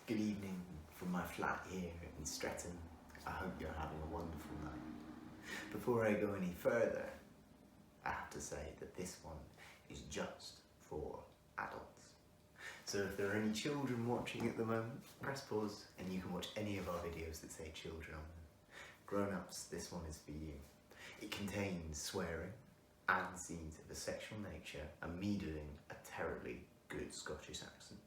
Good evening from my flat here in Stretton. I hope you're having a wonderful night. Before I go any further, I have to say that this one is just for adults. So if there are any children watching at the moment, press pause and you can watch any of our videos that say children on them. Grown-ups, this one is for you. It contains swearing and scenes of a sexual nature and me doing a terribly good Scottish accent.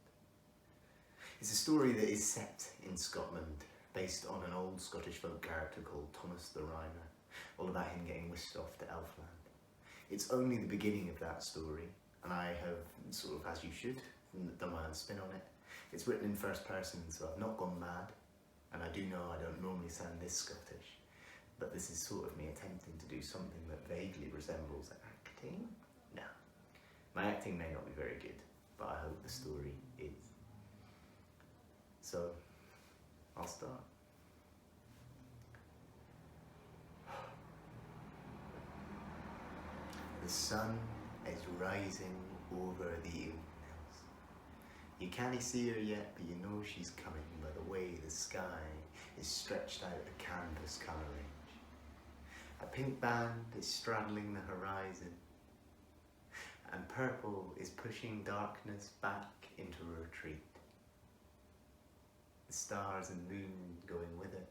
It's a story that is set in Scotland, based on an old Scottish folk character called Thomas the Rhymer, all about him getting whisked off to Elfland. It's only the beginning of that story, and I have, sort of as you should, done my own spin on it. It's written in first person, so I've not gone mad, and I do know I don't normally sound this Scottish, but this is sort of me attempting to do something that vaguely resembles acting. No, my acting may not be very good, but I hope the story is. So, I'll start. The sun is rising over the hills. You can't see her yet, but you know she's coming by the way the sky is stretched out a canvas colour range. A pink band is straddling the horizon, and purple is pushing darkness back into retreat. The stars and moon going with it,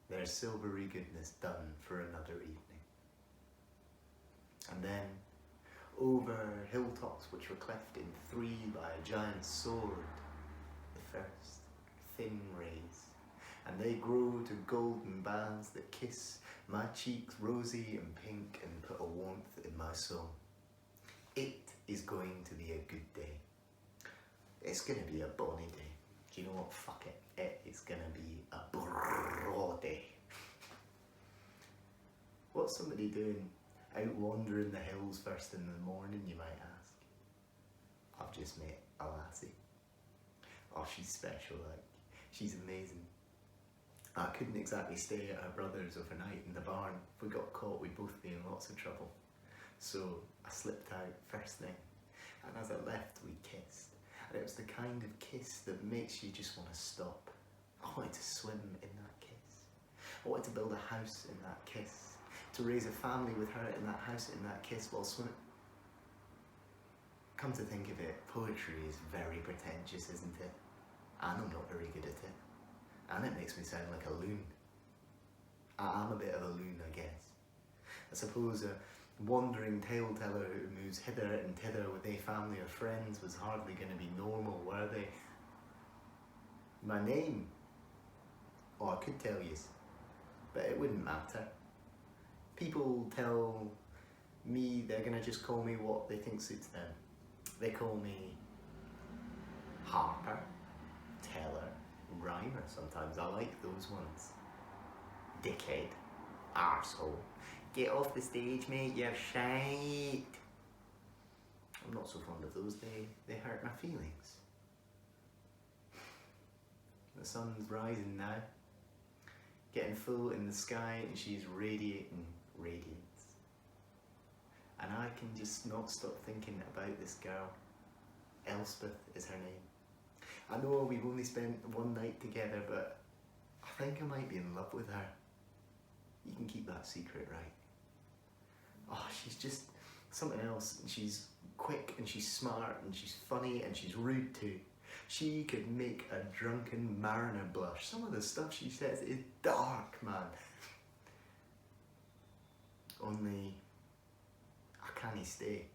their silvery goodness done for another evening. And then, over hilltops which were cleft in three by a giant sword, the first thin rays, and they grow to golden bands that kiss my cheeks rosy and pink and put a warmth in my soul. It is going to be a good day. It's going to be a bonny day. Do you know what? Fuck it. It is going to be a broad day. What's somebody doing out wandering the hills first in the morning, you might ask? I've just met a lassie. Oh, she's special, like. She's amazing. I couldn't exactly stay at her brother's overnight in the barn. If we got caught, we'd both be in lots of trouble. So I slipped out first thing, and as I left, we kissed. And it was the kind of kiss that makes you just want to stop. I wanted to swim in that kiss. I wanted to build a house in that kiss. To raise a family with her in that house, in that kiss, while swimming. Come to think of it, poetry is very pretentious, isn't it? And I'm not very good at it. And it makes me sound like a loon. I am a bit of a loon, I guess. I suppose a wandering tale teller who moves hither and thither with a family of friends was hardly going to be normal, were they? My name? Oh, I could tell you, but it wouldn't matter. People tell me they're going to just call me what they think suits them. They call me Harper, Teller, Rhymer sometimes. I like those ones. Dickhead, arsehole. Get off the stage, mate, you're shite. I'm not so fond of those, they hurt my feelings. The sun's rising now, getting full in the sky, and she's radiating radiance. And I can just not stop thinking about this girl. Elspeth is her name. I know we've only spent one night together, but I think I might be in love with her. You can keep that secret, right? Oh, she's just something else. And she's quick, and she's smart, and she's funny, and she's rude too. She could make a drunken mariner blush. Some of the stuff she says is dark, man. Only, I can't stay.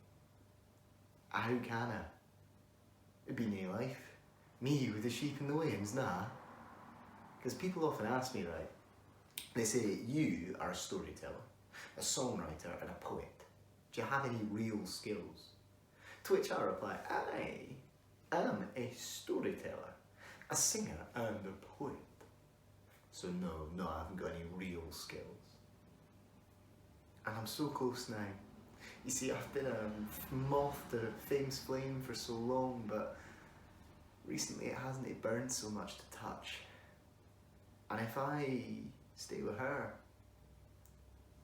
How can I? It'd be no life. Me with the sheep and the lambs, nah. Because people often ask me, right, they say, you are a storyteller, a songwriter and a poet. Do you have any real skills? To which I reply, I am a storyteller, a singer and a poet. So no, I haven't got any real skills. And I'm so close now. You see, I've been a moth to fame's flame for so long, but recently it hasn't burned so much to touch. And if I stay with her,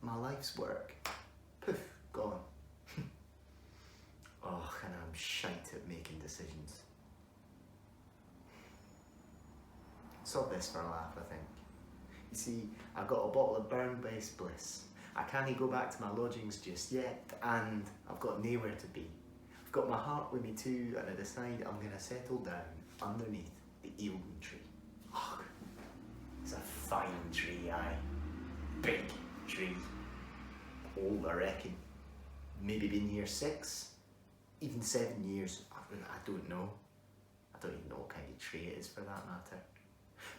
my life's work, poof, gone. Oh, and I'm shite at making decisions. Sod this for a laugh, I think. You see, I've got a bottle of burn-based bliss. I can't go back to my lodgings just yet, and I've got nowhere to be. I've got my heart with me too, and I decide I'm gonna settle down underneath the eelwood tree. Oh, it's a fine tree, aye. Big tree. Old, I reckon. Maybe been here 6, even 7 years. I don't know. I don't even know what kind of tree it is for that matter.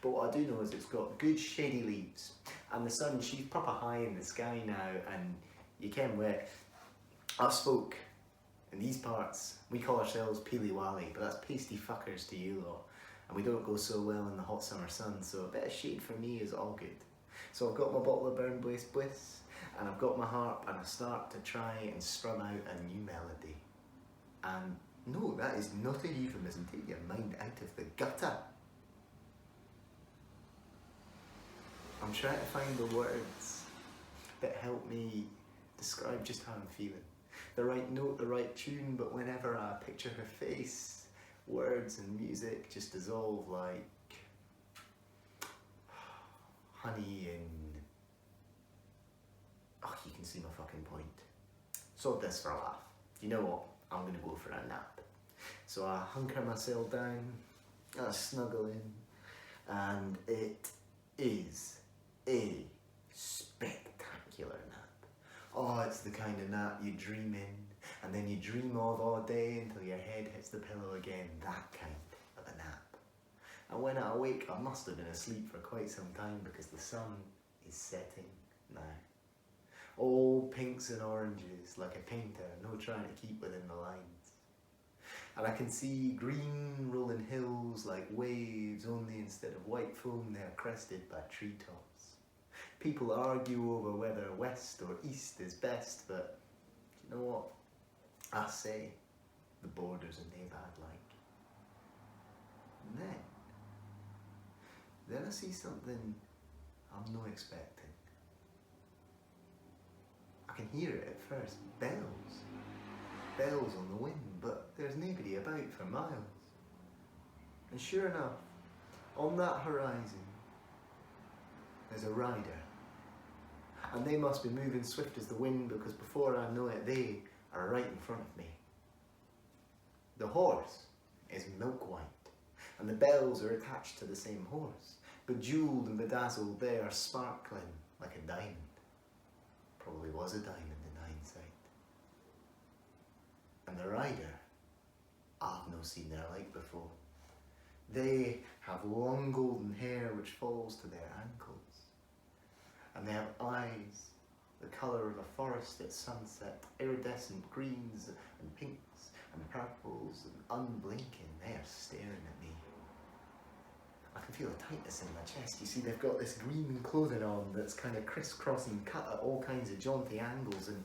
But what I do know is it's got good shady leaves, and the sun, she's proper high in the sky now, and you ken wet. Us folk in these parts, we call ourselves Peely Wally, but that's pasty fuckers to you lot, and we don't go so well in the hot summer sun, so a bit of shade for me is all good. So I've got my bottle of burn based bliss, and I've got my harp, and I start to try and strum out a new melody. And no, that is not a euphemism. Take your mind out of the gutter. I'm trying to find the words that help me describe just how I'm feeling. The right note, the right tune, but whenever I picture her face, words and music just dissolve like honey in... Oh, you can see my fucking point. Sod this for a laugh. You know what? I'm gonna go for a nap. So I hunker myself down, I snuggle in, and it is a spectacular nap. Oh, it's the kind of nap you dream in, and then you dream of all day until your head hits the pillow again. That kind of a nap. And when I awake, I must have been asleep for quite some time because the sun is setting now. All pinks and oranges, like a painter, no trying to keep within the lines. And I can see green rolling hills like waves, only instead of white foam they're crested by treetops. People argue over whether west or east is best, but you know what? I say the borders are nae bad like. And then I see something I'm no expecting. I can hear it at first, bells. Bells on the wind, but there's nobody about for miles. And sure enough, on that horizon, there's a rider. And they must be moving swift as the wind, because before I know it, they are right in front of me. The horse is milk white, and the bells are attached to the same horse. Bejewelled and bedazzled, they are sparkling like a diamond. Probably was a diamond in hindsight. And the rider, I've no seen their like before. They have long golden hair which falls to their ankles. And they have eyes, the colour of a forest at sunset, iridescent greens and pinks and purples, and unblinking, they are staring at me. I can feel a tightness in my chest. You see, they've got this green clothing on that's kind of crisscrossing, cut at all kinds of jaunty angles, and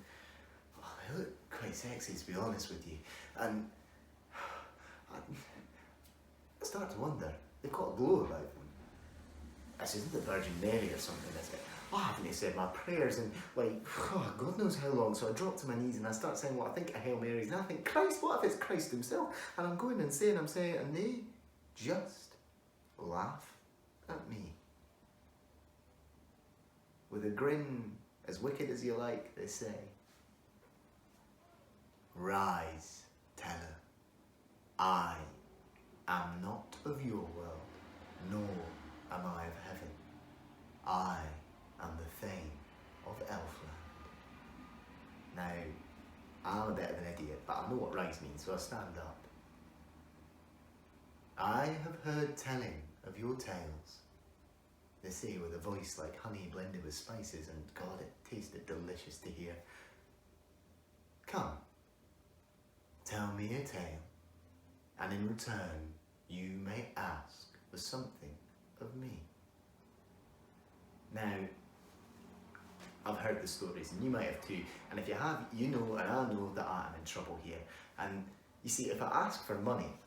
oh, they look quite sexy, to be honest with you. And I start to wonder, they've got a glow about them. This isn't the Virgin Mary or something, is it? Oh, I haven't said my prayers in like, oh, God knows how long. So I drop to my knees and I start saying what I think are Hail Marys, and I think, Christ, what if it's Christ himself? And I'm going and saying, and they just laugh at me. With a grin as wicked as you like, they say, "Rise, teller, I am not of your world, nor am I of heaven. I am the Thane of Elfland." Now, I'm a bit of an idiot, but I know what rise means, so I stand up. "I have heard telling of your tales," they say with a voice like honey blended with spices, and God, it tasted delicious to hear. "Come, tell me a tale, and in return you may ask for something of me." Now, I've heard the stories, and you might have too, and if you have, you know, and I know that I am in trouble here. And you see, if I ask for money,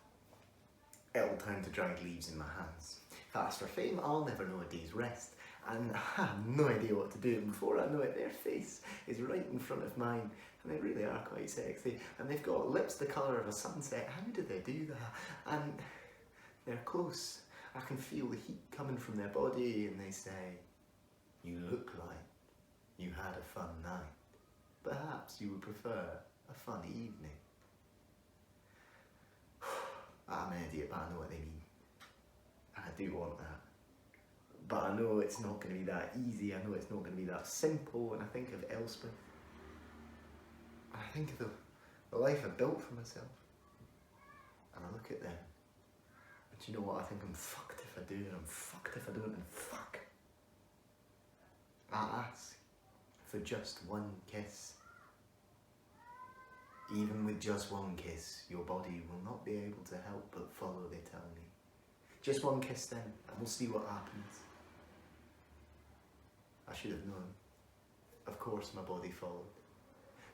it'll turn to dried leaves in my hands. If I ask for fame, I'll never know a day's rest, and I have no idea what to do. And before I know it, their face is right in front of mine, and they really are quite sexy. And they've got lips the colour of a sunset. How do they do that? And they're close, I can feel the heat coming from their body, and they say, "You look like you had a fun night. Perhaps you would prefer a fun evening." I'm an idiot, but I know what they mean. I do want that. But I know it's not going to be that easy. I know it's not going to be that simple. And I think of Elspeth. And I think of the life I built for myself. And I look at them. And do you know what? I think I'm fucked if I do, and I'm fucked if I don't, and fuck. I ask for just one kiss. Even with just one kiss, your body will not be able to help but follow, they tell me. Just one kiss then, and we'll see what happens. I should have known. Of course my body followed.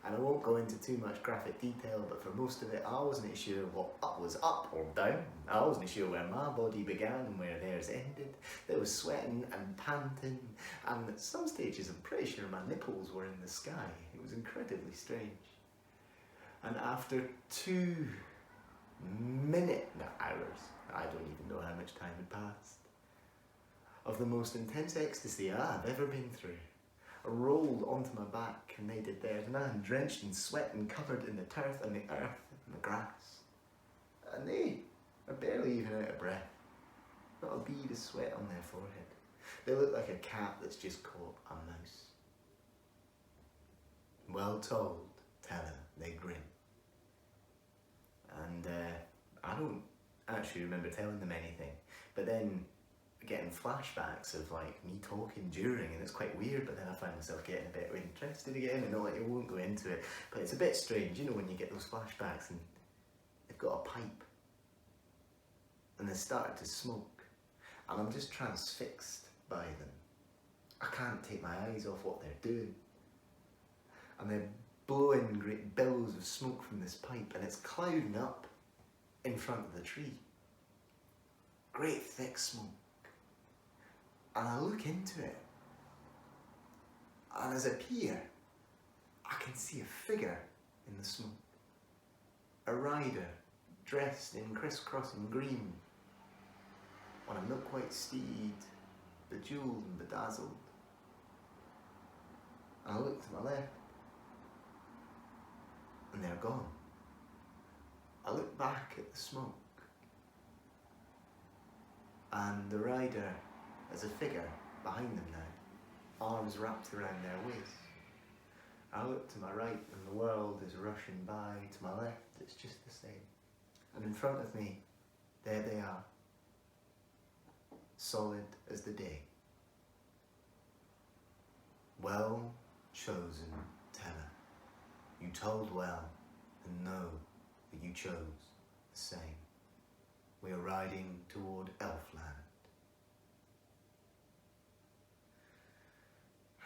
And I won't go into too much graphic detail, but for most of it I wasn't sure what was up or down. I wasn't sure where my body began and where theirs ended. There was sweating and panting, and at some stages I'm pretty sure my nipples were in the sky. It was incredibly strange. And after 2 hours, I don't even know how much time had passed, of the most intense ecstasy I've ever been through, I rolled onto my back and they did theirs, and I'm drenched in sweat and covered in the turf and the earth and the grass. And they are barely even out of breath. Not a bead of sweat on their forehead. They look like a cat that's just caught a mouse. Well told, Teller, they grin. And I don't actually remember telling them anything, but then getting flashbacks of like me talking during, and it's quite weird, but then I find myself getting a bit interested again, and I won't go into it, but it's a bit strange, you know, when you get those flashbacks and they've got a pipe and they started to smoke, and I'm just transfixed by them. I can't take my eyes off what they're doing, and they're blowing great billows of smoke from this pipe, and it's clouding up in front of the tree. Great thick smoke. And I look into it, and as I peer, I can see a figure in the smoke. A rider dressed in crisscrossing green on a milk-white steed, bejewelled and bedazzled. And I look to my left, and they're gone. I look back at the smoke, and the rider as a figure behind them now, arms wrapped around their waist. I look to my right and the world is rushing by. To my left, it's just the same. And in front of me, there they are, solid as the day. Well chosen, Teller. You told well, and know that you chose the same. We are riding toward Elfland.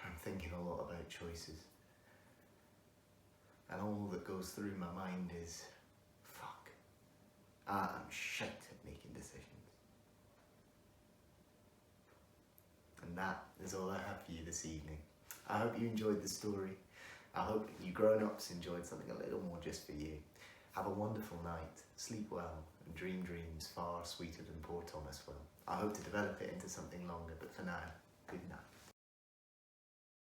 I'm thinking a lot about choices. And all that goes through my mind is, fuck, I'm shite at making decisions. And that is all I have for you this evening. I hope you enjoyed the story. I hope you grown-ups enjoyed something a little more just for you. Have a wonderful night, sleep well, and dream dreams far sweeter than poor Thomas will. I hope to develop it into something longer, but for now, good night.